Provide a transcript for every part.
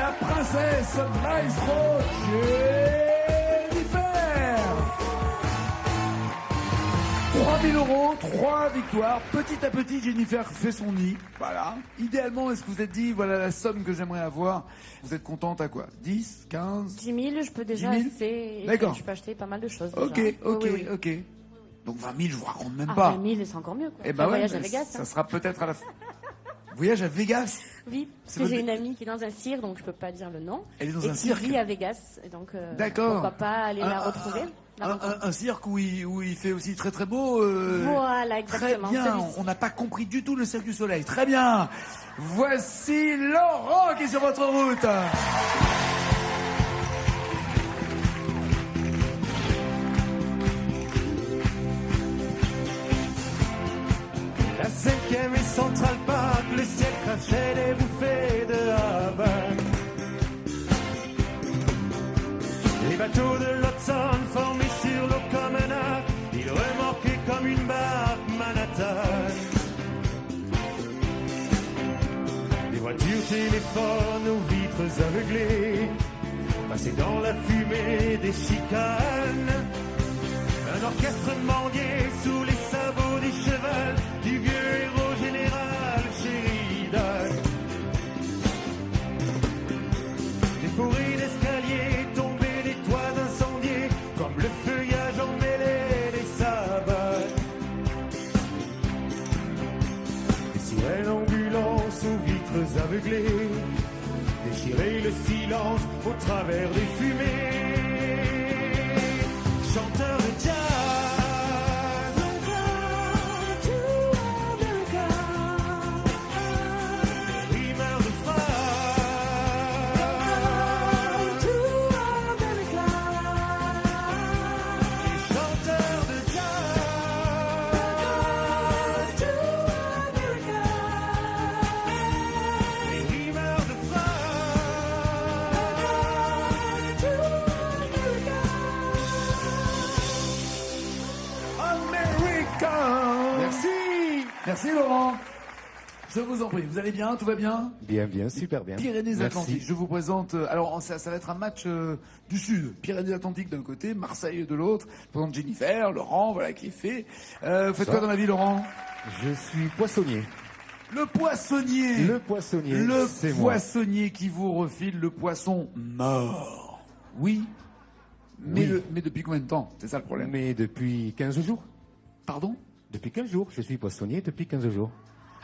la princesse Maestro Jennifer. 3 000 €, 3 victoires. Petit à petit, Jennifer fait son nid. Voilà. Idéalement, est-ce que vous êtes dit, voilà la somme que j'aimerais avoir? Vous êtes contente à quoi? 10, 15? 10 000, je peux déjà 10 000? acheter. D'accord. Je peux acheter pas mal de choses. Ok, déjà. ok, Oui, oui, oui. ok. Donc 20 000, je vous raconte même Ah, pas. 20 000, c'est encore mieux. Quoi. Eh Un ben ouais, voyage à mais Vegas. ça Hein. sera peut-être à la fin. Voyage à Vegas? Oui, parce que j'ai une amie qui est dans un cirque, donc je peux pas dire le nom. Elle est dans et un qui cirque. vit à Vegas, et donc D'accord. pourquoi pas aller la retrouver. Un cirque où il fait aussi très très beau. Voilà, exactement. Très bien, on n'a pas compris du tout le Cirque du Soleil. Très bien. Voici Laurent qui est sur votre route. La 5e et Central Park, le ciel crachait des bouffées de Havane. Les bateaux de l'Hudson formés sur l'eau comme un arc, ils remorquaient comme une barque Manhattan. Des voitures, téléphones aux vitres aveuglées, passaient dans la fumée des chicanes. Un orchestre mendiait sous les sabots des chevals du vieux héros général Sheridan. Des forêts d'escaliers tombaient, des toits incendiés, comme le feuillage emmêlé des sabbats. Des sirènes ambulances aux vitres aveuglées déchiraient le silence au travers des fumées. Chanteur de jazz, rimeur de phrases, et chanteur de jazz, et rimeur de Merci. Merci Laurent. Je vous en prie, vous allez bien? Tout va bien? Bien, bien, super bien. Pyrénées-Atlantiques, Merci. je vous présente... alors ça va être un match du Sud. Pyrénées-Atlantiques d'un côté, Marseille de l'autre. Je vous présente Jennifer, Laurent, voilà qui est fait. Vous faites quoi dans la vie, Laurent? Je suis poissonnier. Le poissonnier. Le poissonnier, Le c'est moi. poissonnier qui vous refile le poisson mort. Oui. Mais, Oui. mais depuis combien de temps? C'est ça le problème. Mais depuis 15 jours. Pardon? Depuis 15 jours. Je suis poissonnier depuis 15 jours.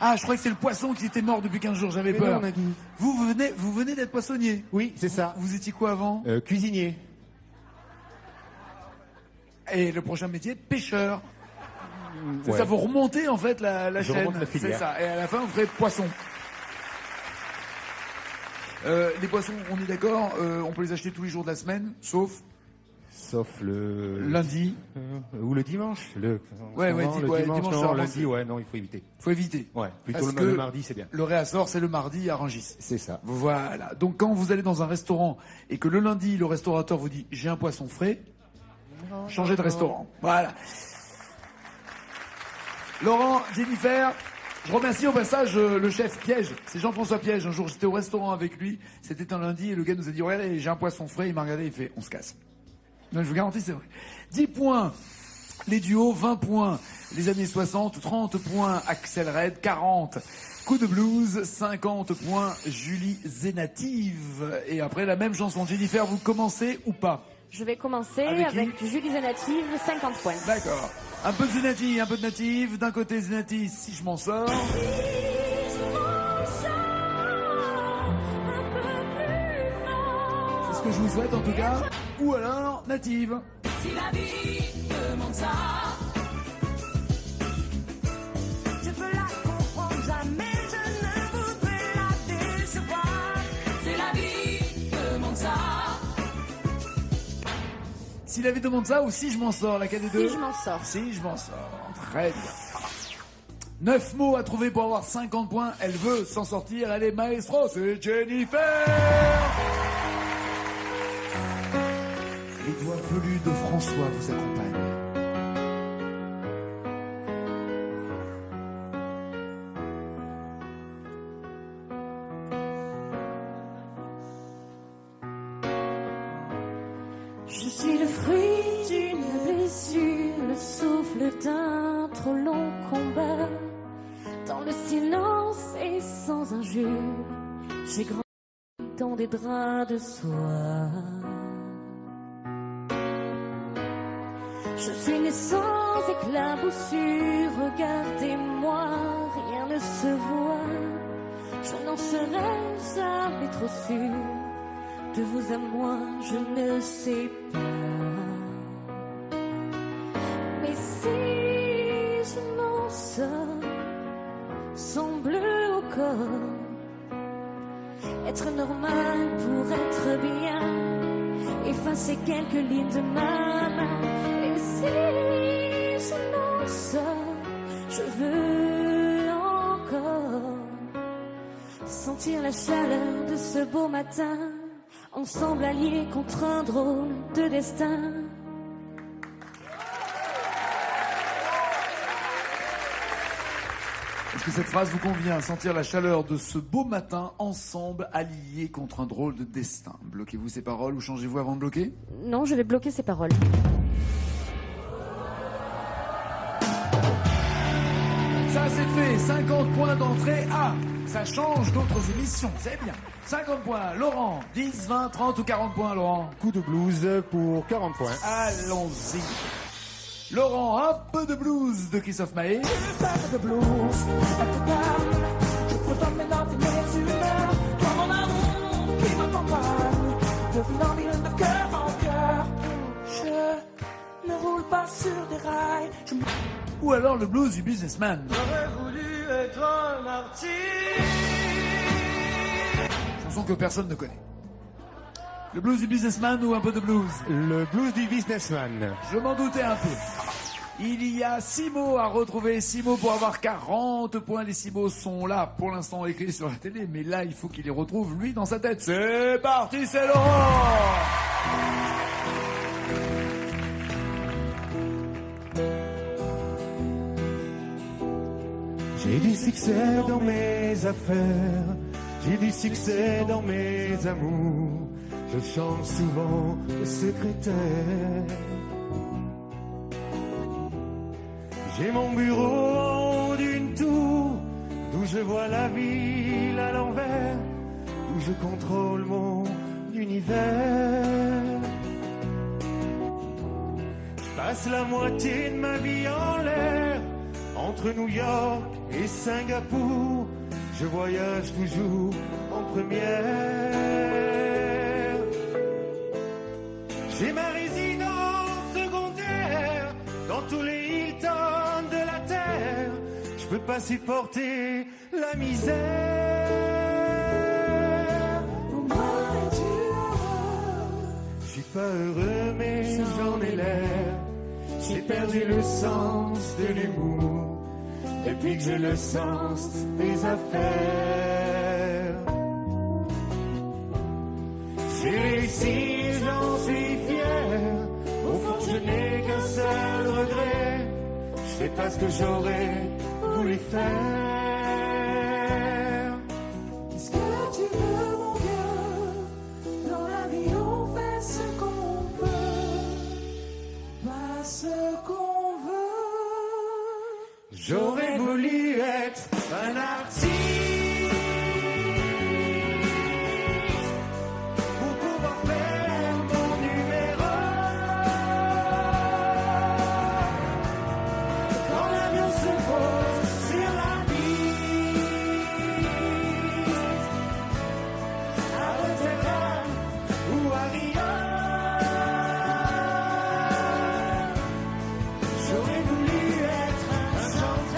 Ah, je croyais que c'est le poisson qui était mort depuis 15 jours, j'avais Mais peur. non, on a dit. Vous venez d'être poissonnier? Oui, c'est ça. Vous étiez quoi avant? Cuisinier. Et le prochain métier, pêcheur. C'est Ouais. ça, vous remontez en fait la Je chaîne. remonte la C'est filière. ça. Et à la fin, vous ferez poisson. Les poissons, on est d'accord, on peut les acheter tous les jours de la semaine, sauf Sauf le... lundi. Ou le dimanche. Ouais, le dimanche, dimanche, c'est non, avancé. lundi, ouais, non, il faut éviter. Faut éviter. Ouais, plutôt Parce le que mardi, c'est bien. Le réassort, c'est le mardi à Rungis. C'est ça. Voilà. Donc quand vous allez dans un restaurant et que le lundi, le restaurateur vous dit j'ai un poisson frais, changez de restaurant. Voilà. Laurent, Jennifer, je remercie au passage le chef Piège. C'est Jean-François Piège. Un jour, j'étais au restaurant avec lui. C'était un lundi et le gars nous a dit regardez, j'ai un poisson frais. Il m'a regardé, il fait on se casse. Non, je vous garantis, c'est vrai. 10 points. Les duos, 20 points. Les années 60, 30 points. Axel Red, 40. Coup de blues, 50 points. Julie Zénative. Et après, la même chanson. Jennifer, vous commencez ou pas? Je vais commencer Avec avec, qui Julie Zénative, 50 points. D'accord. Un peu de Zénative, un peu de Native. D'un côté, Zénative, si je m'en sors. C'est ce que je vous souhaite en tout cas. Ou alors, Native. Si la vie demande ça, je peux la comprendre, jamais je ne voudrais la décevoir. Si la vie demande ça, Si la vie demande ça ou si je m'en sors, laquelle des deux? Si je m'en sors. Si je m'en sors. Très bien. 9 mots à trouver pour avoir 50 points. Elle veut s'en sortir. Elle est maestro. C'est Jennifer. Les doigts velus de François vous accompagnent. Je suis le fruit d'une blessure, le souffle d'un trop long combat. Dans le silence et sans injure, j'ai grandi dans des draps de soie. Je suis né sans éclaboussure, regardez-moi, rien ne se voit. Je n'en serais jamais trop sûr, de vous à moi, je ne sais pas. Mais si je m'en sors, sans bleu au corps, être normal pour être bien, effacer quelques lignes de ma main. Et si je m'en sors, je veux encore sentir la chaleur de ce beau matin, ensemble alliés contre un drôle de destin. Est-ce que cette phrase vous convient? Sentir la chaleur de ce beau matin, ensemble, alliés contre un drôle de destin. Bloquez-vous ces paroles ou changez-vous avant de bloquer? Non, je vais bloquer ces paroles. Ça c'est fait, 50 points d'entrée. Ah, ça change d'autres émissions, c'est bien. 50 points, Laurent, 10, 20, 30 ou 40 points, Laurent? Coup de blues pour 40 points. Allons-y. Laurent, un peu de blues de Christophe Maé. de blues, elle te calme. Je peux t'emmener dans tes humeurs. Toi, mon amour, qui m'accompagne. Devenant mille de cœur en cœur. Je ne roule pas sur des rails. Ou alors le blues du businessman. J'aurais voulu être un artiste. Chanson que personne ne connaît. Le blues du businessman ou un peu de blues? Le blues du businessman. Je m'en doutais un peu. Il y a 6 mots à retrouver, 6 mots pour avoir 40 points. Les 6 mots sont là, pour l'instant écrits sur la télé, mais là, il faut qu'il les retrouve, lui, dans sa tête. C'est parti, c'est Laurent! J'ai du succès dans mes affaires, j'ai du succès dans mes amours. Je chante souvent le secrétaire. J'ai mon bureau en haut d'une tour, d'où je vois la ville à l'envers, où je contrôle mon univers. Je passe la moitié de ma vie en l'air, entre New York et Singapour. Je voyage toujours en première. J'ai ma résidence secondaire dans tous les Hilton de la terre. Je peux pas supporter la misère. Je suis pas heureux mais j'en ai l'air. J'ai perdu le sens de l'humour depuis que j'ai le sens des affaires. J'ai réussi, j'en suis fier. Au fond, je n'ai qu'un seul regret. Je fais pas ce que j'aurais voulu faire. Qu'est-ce que tu veux, mon gars? Dans la vie, on fait ce qu'on peut, pas ce qu'on veut. J'aurais voulu être un artiste pour pouvoir faire mon numéro. Quand l'avion se pose sur la piste, à Rotterdam ou à Rio, j'aurais voulu être un chanteur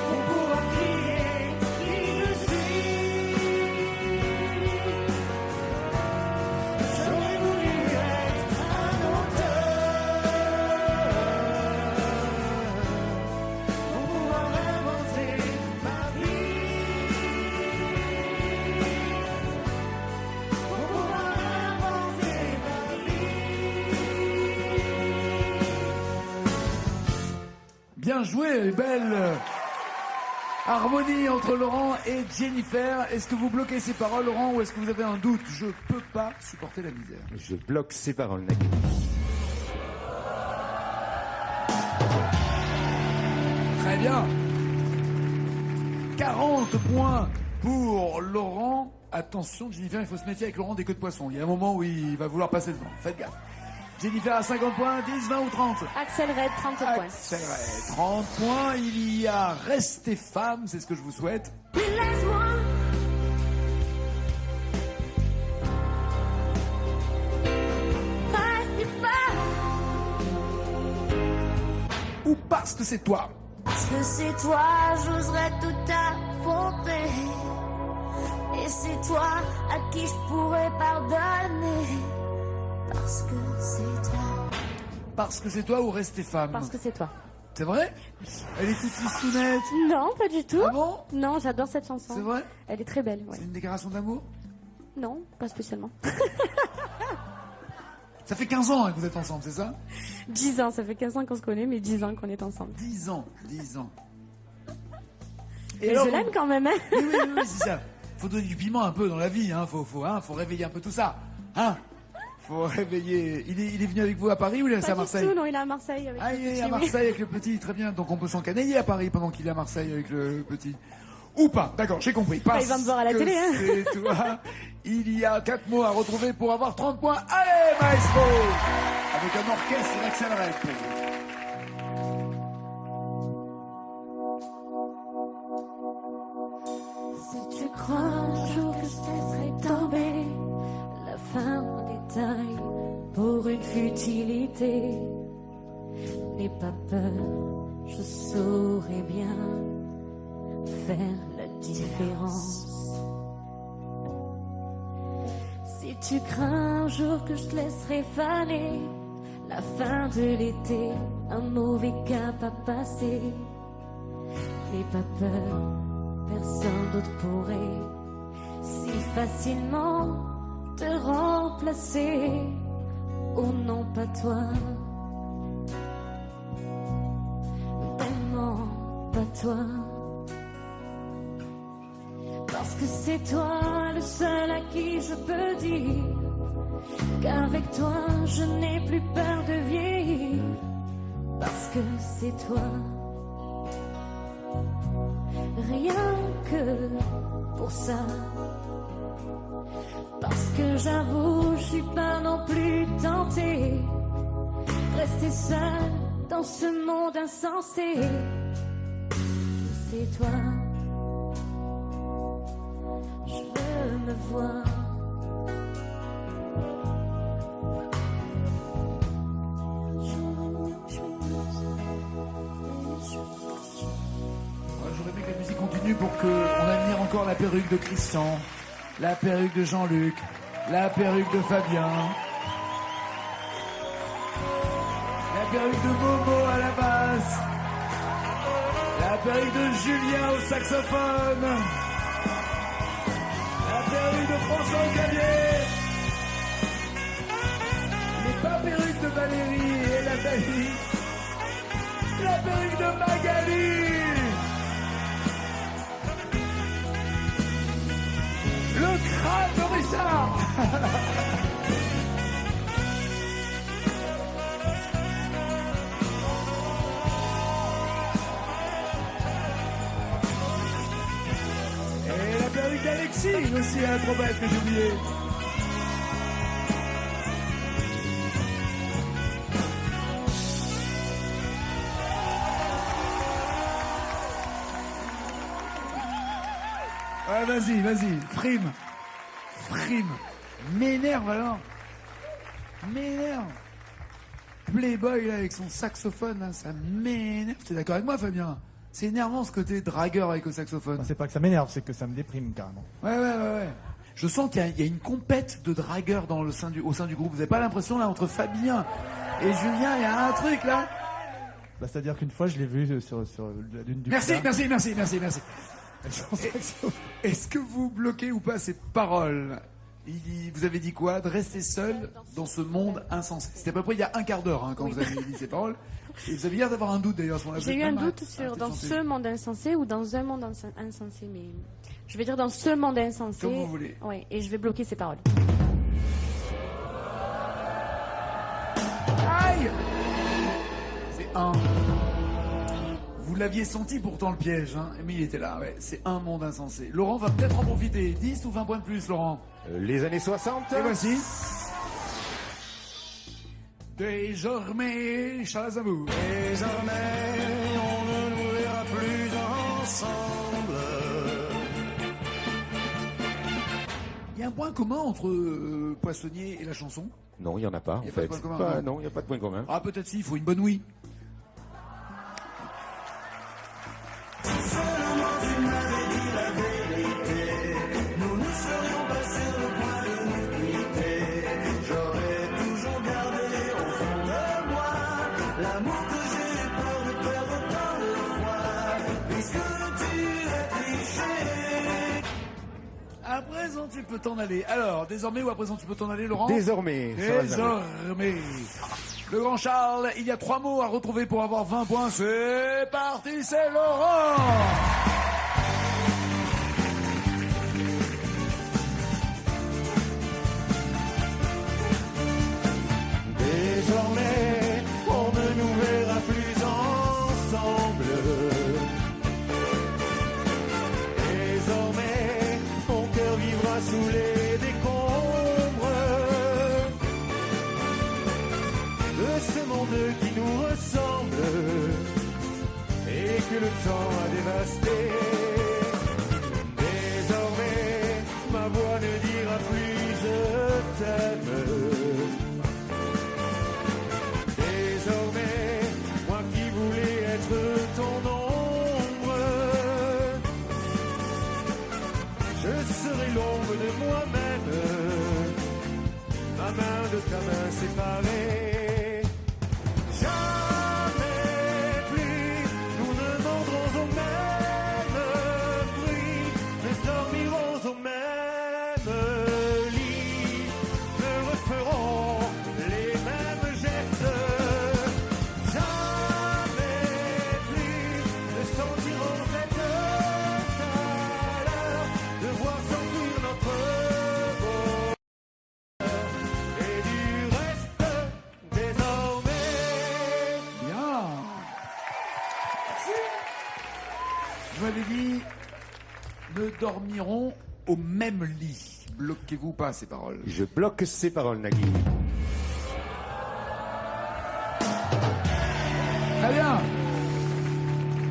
pour pouvoir crier qui je suis. J'aurais voulu être un auteur pour pouvoir inventer ma vie, pour pouvoir inventer ma vie. Bien joué, belle. Harmonie entre Laurent et Jennifer. Est-ce que vous bloquez ces paroles, Laurent, ou est-ce que vous avez un doute? Je peux pas supporter la misère. Je bloque ces paroles, Nagui. Très bien. 40 points pour Laurent. Attention, Jennifer, il faut se méfier avec Laurent des queues de poisson. Il y a un moment où il va vouloir passer devant. Faites gaffe. Jennifer à 50 points, 10, 20 ou 30? Axel Red, 30 points. Axel Red, 30 points. Il y a Restez femme, c'est ce que je vous souhaite. Laisse-moi. Reste pas. Ou parce que c'est toi. Parce que c'est toi, j'oserais tout affronter. Et c'est toi à qui je pourrais pardonner. Parce que c'est toi. Parce que c'est toi ou Restez femme? Parce que c'est toi. C'est vrai? Elle est toute listounette. Non, pas du tout. Ah bon? Non, j'adore cette chanson. C'est vrai? Elle est très belle, ouais. C'est une déclaration d'amour? Non, pas spécialement. Ça fait 15 ans hein, que vous êtes ensemble, c'est ça? 10 ans, ça fait 15 ans qu'on se connaît, mais 10 ans qu'on est ensemble. 10 ans, 10 ans. Et alors, je l'aime quand même, hein. Oui, c'est ça. Faut donner du piment un peu dans la vie, hein. Faut réveiller un peu tout ça, hein. Faut réveiller. Il est venu avec vous à Paris ou il est resté à Pas du Marseille? tout, non, il est à Marseille avec Ah, le il est petit, à oui. Marseille avec le petit, très bien. Donc on peut s'encanailler à Paris pendant qu'il est à Marseille avec le petit. Ou pas, d'accord, j'ai compris. Parce il va me voir à la que télé, hein. c'est toi. Il y a 4 mots à retrouver pour avoir 30 points. Allez, maestro! Avec un orchestre d'Axel Red pour vous. Si tu crois un jour que je laisserai tomber la fin en détail pour une futilité, n'aie pas peur, je saurai bien faire la différence. Si tu crains un jour que je te laisserai faner la fin de l'été, un mauvais cap à passer, n'aie pas peur, personne d'autre pourrait si facilement te remplacer. Oh non, pas toi, vraiment pas toi. Parce que c'est toi le seul à qui je peux dire qu'avec toi je n'ai plus peur de vieillir. Parce que c'est toi, rien que pour ça. Parce que j'avoue, je suis pas non plus tentée de rester seule dans ce monde insensé. C'est toi, je veux me voir. J'aurais aimé que la musique continue pour qu'on admire encore la perruque de Christian, la perruque de Jean-Luc, la perruque de Fabien, la perruque de Momo à la basse, la perruque de Julien au saxophone, la perruque de François au clavier, les pas perruques de Valérie et Nathalie, la perruque de Magali. Le crâne de Richard. Et la perruque d'Alexis aussi, la trompette que j'ai oublié. Ouais, vas-y, frime. M'énerve alors. M'énerve. Playboy là avec son saxophone, là, ça m'énerve. T'es d'accord avec moi, Fabien? C'est énervant ce côté dragueur avec le saxophone. C'est pas que ça m'énerve, c'est que ça me déprime carrément. Ouais. Je sens qu'il y a une compète de dragueurs au sein du groupe. Vous avez pas l'impression là entre Fabien et Julien, il y a un truc là? Bah, c'est-à-dire qu'une fois, je l'ai vu sur la lune du Merci. Pilat. Est-ce que vous bloquez ou pas ces paroles? Vous avez dit quoi? De rester seul dans ce monde insensé. C'était à peu près il y a un quart d'heure quand vous avez dit ces paroles. Et vous avez l'air d'avoir un doute d'ailleurs à ce moment-là. J'ai eu un doute sur dans ce monde insensé ou dans un monde insensé, mais je vais dire dans ce monde insensé. Comme vous voulez. Ouais, et je vais bloquer ces paroles. Aïe! C'est un. Vous l'aviez senti pourtant le piège, mais il était là, ouais. C'est un monde insensé. Laurent va peut-être en profiter. 10 ou 20 points de plus, Laurent? Les années 60. Et voici. Désormais, Charles Aznavour. Désormais, on ne nous verra plus ensemble. Il y a un point commun entre Poissonnier et la chanson? Non, il n'y en a pas, en Y a pas de fait. point commun, Non, il n'y a pas de point commun. Ah, peut-être si, il faut une bonne ouïe. Nous nous serions passés le point de nous quitter. J'aurais toujours gardé au fond de moi l'amour que j'ai peur de perdre tant de fois, puisque tu es triché. À présent, tu peux t'en aller. Alors, désormais ou à présent, tu peux t'en aller, Laurent? Désormais. Charles Aznavour. Désormais. Le grand Charles, il y a 3 mots à retrouver pour avoir 20 points. C'est parti, c'est Laurent! Désormais, on ne nous verra plus ensemble. Désormais, mon cœur vivra sous les décombres de ce monde qui nous ressemble et que le temps a dévasté. Désormais, ma voix ne dira plus je t'aime. Désormais, moi qui voulais être ton ombre, je serai l'ombre de moi-même, ma main de ta main séparée. Jamais plus, nous ne mordrons au même fruit, ne dormirons au même lit, ne referons les mêmes gestes. Jamais plus ne sentirons cette chaleur de voir s'enfuir notre bonheur. Et du reste, désormais. Bien. Vous m'avez dit, ne dormirons au même lit. Bloquez-vous pas ces paroles. Je bloque ces paroles, Nagui. Très bien.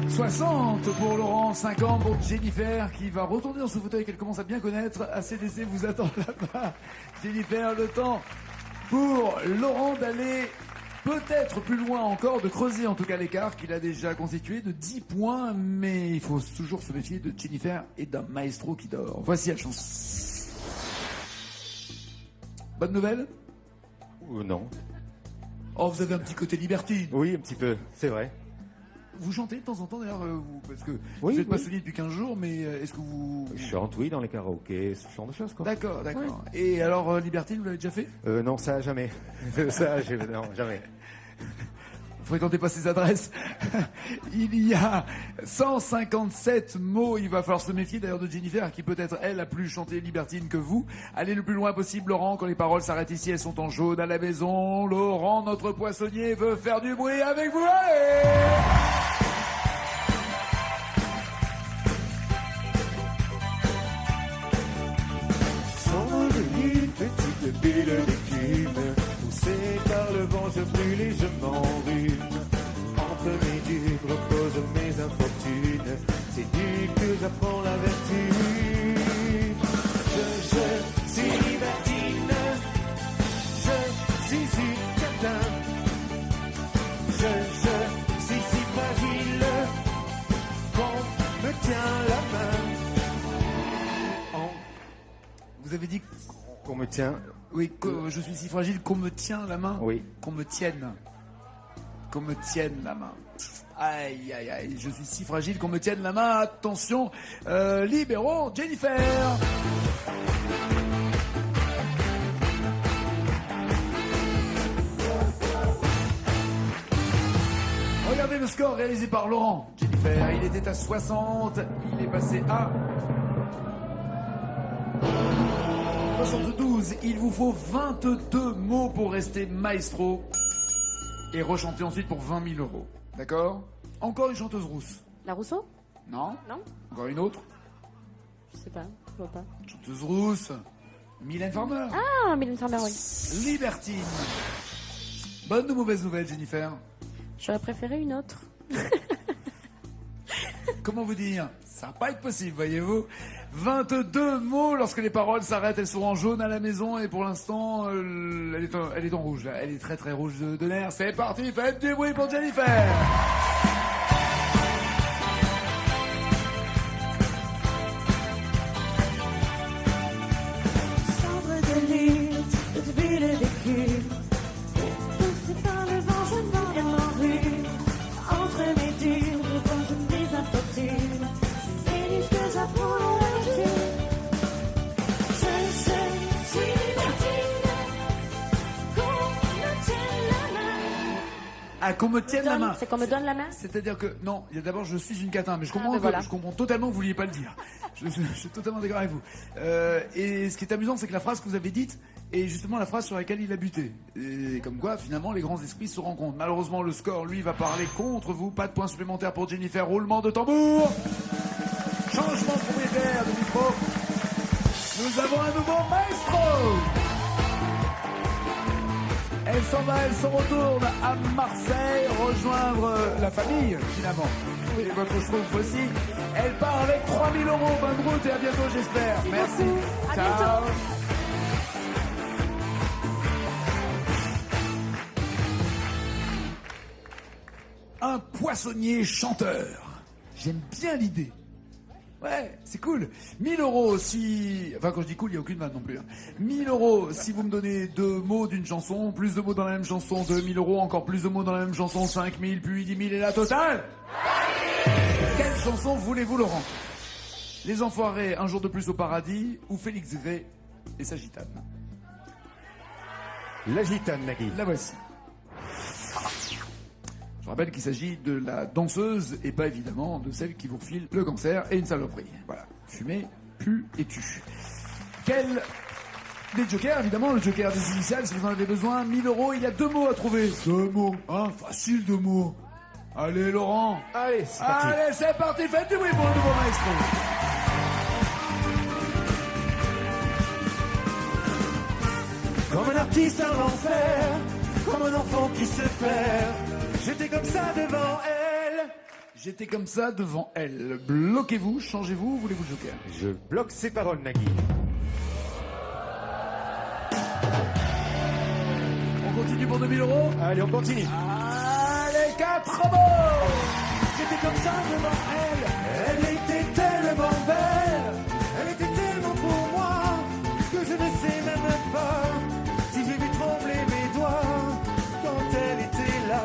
60 pour Laurent, 50 pour Jennifer qui va retourner dans ce fauteuil qu'elle commence à bien connaître. ACDC vous attend là-bas. Jennifer, le temps pour Laurent d'aller peut-être plus loin encore, de creuser en tout cas l'écart qu'il a déjà constitué de 10 points, mais il faut toujours se méfier de Jennifer et d'un maestro qui dort. Voici la chanson. Bonne nouvelle? Non. Oh, vous avez un petit côté libertine. Oui, un petit peu, c'est vrai. Vous chantez de temps en temps d'ailleurs, parce que Oui, vous êtes oui. passionné depuis 15 jours, mais est-ce que vous... Je chante, oui, dans les karaokés, ce genre de choses, quoi. D'accord, d'accord. Et alors, Libertine, vous l'avez déjà fait? Non, ça, jamais. Non, jamais. Vous fréquentez pas ces adresses. Il y a 157 mots. Il va falloir se méfier d'ailleurs de Jennifer, qui peut-être, elle, a plus chanté Libertine que vous. Allez le plus loin possible, Laurent, quand les paroles s'arrêtent ici, elles sont en jaune à la maison. Laurent, notre poissonnier, veut faire du bruit avec vous. Allez! Sans une petite bulle d'écume, poussée par le vent, je brûle et je m'enrhume. Entre mes dupes reposent mes infortunes, c'est nu que j'apprends la vertu. Je suis libertine, je suis si catin, je suis si fragile qu'on me tient la main. Vous avez dit Qu'on me tient. oui, que je suis si fragile qu'on me tient la main. Oui. Qu'on me tienne. Qu'on me tienne la main. Aïe, aïe, aïe. Je suis si fragile qu'on me tienne la main. Attention. Libérons Jennifer. Regardez le score réalisé par Laurent. Jennifer, il était à 60, il est passé à 72. Il vous faut 22 mots pour rester maestro et rechanter ensuite pour 20 000 euros. D'accord? Encore une chanteuse rousse. La Rousseau? Non? Non? Encore une autre? Je sais pas, je vois pas. Chanteuse rousse. Mylène Farmer. Ah, Mylène Farmer, oui. Libertine. Bonne ou mauvaise nouvelle, Jennifer? J'aurais préféré une autre. Comment vous dire? Ça va pas être possible, voyez-vous. 22 mots lorsque les paroles s'arrêtent, elles sont en jaune à la maison et pour l'instant, elle est en rouge là. Elle est très très rouge de nerfs. C'est parti, faites du bruit pour Jennifer. Cendre de lutte, de ville vécue. Poussé par le vent, je m'en en rue. Entre mes durs, je vois une mise infortune. C'est livre que j'apprends à la lecture. Je suis libertine. Qu'on me tienne la main. Ah, qu'on me tienne la main. C'est qu'on me donne la main? C'est-à-dire que, non, il y a d'abord, je suis une catin, mais je comprends, ben voilà. je comprends totalement que vous vouliez pas le dire. Je suis totalement d'accord avec vous. Et ce qui est amusant, c'est que la phrase que vous avez dite est justement la phrase sur laquelle il a buté. Et comme quoi, finalement, les grands esprits se rencontrent. Malheureusement, le score, lui, va parler contre vous. Pas de points supplémentaires pour Jennifer. Roulement de tambour. Changement propriétaire de micro. Nous avons un nouveau maestro. Elle s'en va, elle se retourne à Marseille rejoindre la famille, finalement. Et votre schtroumpf aussi. Elle part avec 3 000 euros. Bonne route et à bientôt, j'espère. Merci. À Ciao. bientôt. Un poissonnier chanteur. J'aime bien l'idée. Ouais, c'est cool. 1000 euros si... Enfin, quand je dis cool, il n'y a aucune vanne non plus. 1000 euros si vous me donnez 2 mots d'une chanson, plus de mots dans la même chanson, 2000 euros, encore plus de mots dans la même chanson, 5000, puis 10 000 et la totale. Quelle chanson voulez-vous, Laurent? Les Enfoirés, Un jour de plus au paradis, ou Félix Gray et sa gitane? La gitane, Nagui. La voici. Je rappelle qu'il s'agit de la danseuse et pas évidemment de celle qui vous refile le cancer et une saloperie. Voilà. Fumer, pue et tue. Quel... Des jokers, évidemment, le joker des initiales, si vous en avez besoin. 1000 euros, il y a 2 mots à trouver. 2 mots, hein, facile 2 mots. Allez, Laurent. Allez, c'est parti. Allez, c'est parti, faites du bruit pour le nouveau maestro. Comme un artiste en enfer, comme un enfant qui se perd. J'étais comme ça devant elle. J'étais comme ça devant elle. Bloquez-vous, changez-vous, voulez-vous le joker? Je bloque ces paroles, Nagui. On continue pour 2000 euros. Allez, on continue. Allez, 4 mots. J'étais comme ça devant elle. Elle était tellement belle. Elle était tellement pour moi que je ne sais même pas si j'ai vu trembler mes doigts quand elle était là.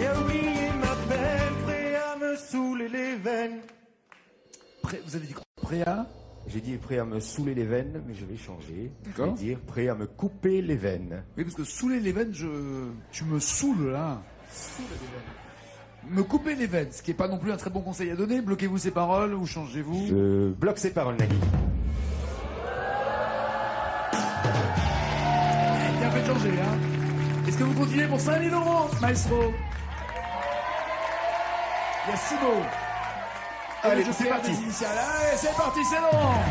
Et à oublier ma peine, prêt à me saouler les veines. Vous avez dit quoi? Prêt à? J'ai dit prêt à me saouler les veines, mais je vais changer. Je D'accord. vais dire prêt à me couper les veines. Oui, parce que saouler les veines, tu me saoules là. Me couper les veines, ce qui est pas non plus un très bon conseil à donner. Bloquez-vous ces paroles ou changez-vous. Je bloque ces paroles, Nagui. Bien fait de changer, hein. Est-ce que vous continuez pour 5000 euros, maestro? Il y a 6 mots. Allez, je c'est fais parti. des initiales. Allez, c'est parti, c'est Laurent.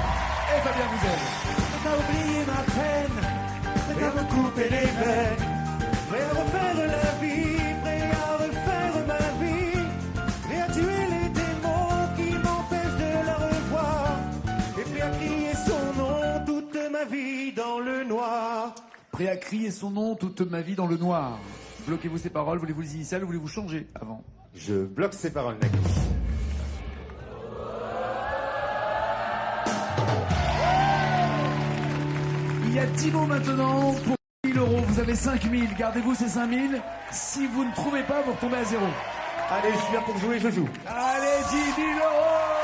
Et Fabien Bouzel. Prêt à oublier ma peine, prêt à me couper les veines, prêt à refaire la vie, prêt à refaire ma vie, prêt à tuer les démons qui m'empêchent de la revoir, et prêt à crier son nom toute ma vie dans le noir. Prêt à crier son nom toute ma vie dans le noir. Bloquez-vous ces paroles, voulez-vous les initiales ou voulez-vous changer avant? Je bloque ces paroles, Nagui. Il y a 10 mots maintenant pour 1000 euros. Vous avez 5000. Gardez-vous ces 5000. Si vous ne trouvez pas, vous retombez à 0. Allez, je suis là pour jouer, je joue. Allez, 10 000 euros.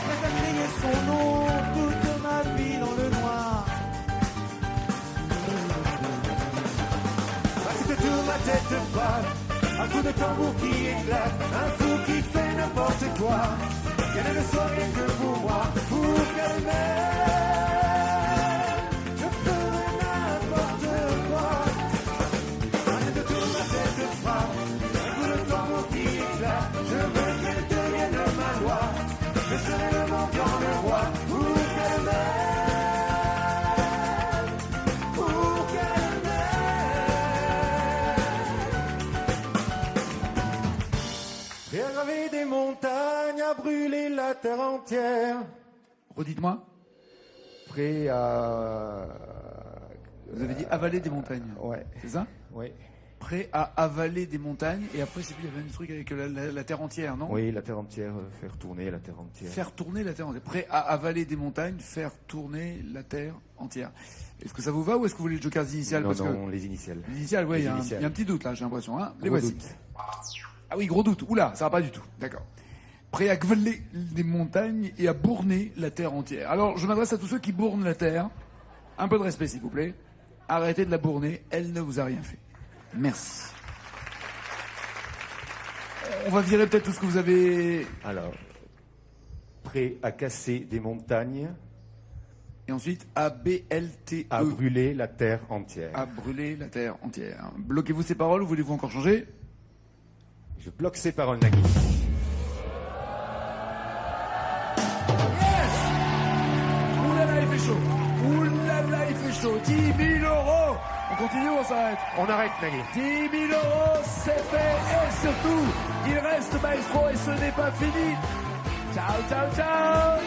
Prêt à crier son nom toute ma vie dans le noir. tout ma tête frappe. Un coup de tambour qui éclate, un fou qui fait n'importe quoi. Quelle est le soirée que pour moi, pour qu'elle-même, je ferai n'importe quoi. Un coup de tout ma tête frappe, un coup de tambour qui éclate. Je veux qu'elle devienne ma loi. Je serai le mendiant, le roi, pour qu'elle-même, pour qu'elle-même. Prêt à graver des montagnes, à brûler la terre entière. Redites-moi. Prêt à... Vous avez dit avaler des montagnes. Ouais. C'est ça? Oui. Prêt à avaler des montagnes. Et après, c'est plus, il y avait un truc avec la terre entière, non? Oui, la terre entière, faire tourner la terre entière. Faire tourner la terre entière. Prêt à avaler des montagnes, faire tourner la terre entière. Est-ce que ça vous va ou est-ce que vous voulez le joker initial? Non, Parce non, que les initiales. les initiales, oui, Les il y a initiales. un petit doute là, j'ai l'impression. Hein, les Gros voici. doute. Ah oui, gros doute. Oula, ça va pas du tout. D'accord. Prêt à gveler des montagnes et à bourner la terre entière. Alors, je m'adresse à tous ceux qui bournent la terre. Un peu de respect, s'il vous plaît. Arrêtez de la bourner. Elle ne vous a rien fait. Merci. On va virer peut-être tout ce que vous avez. Alors, prêt à casser des montagnes, Et ensuite, A-B-L-T-E. à brûler la terre entière. À brûler la terre entière. Bloquez-vous ces paroles ou voulez-vous encore changer? Je bloque ces paroles, Nagui. Oulala, il fait chaud. Oulala, il fait chaud. 10 000 euros. On continue ou on s'arrête? On arrête, Nagui. 10 000 euros, c'est fait. Et surtout, il reste Maestro et ce n'est pas fini. Ciao, ciao, ciao.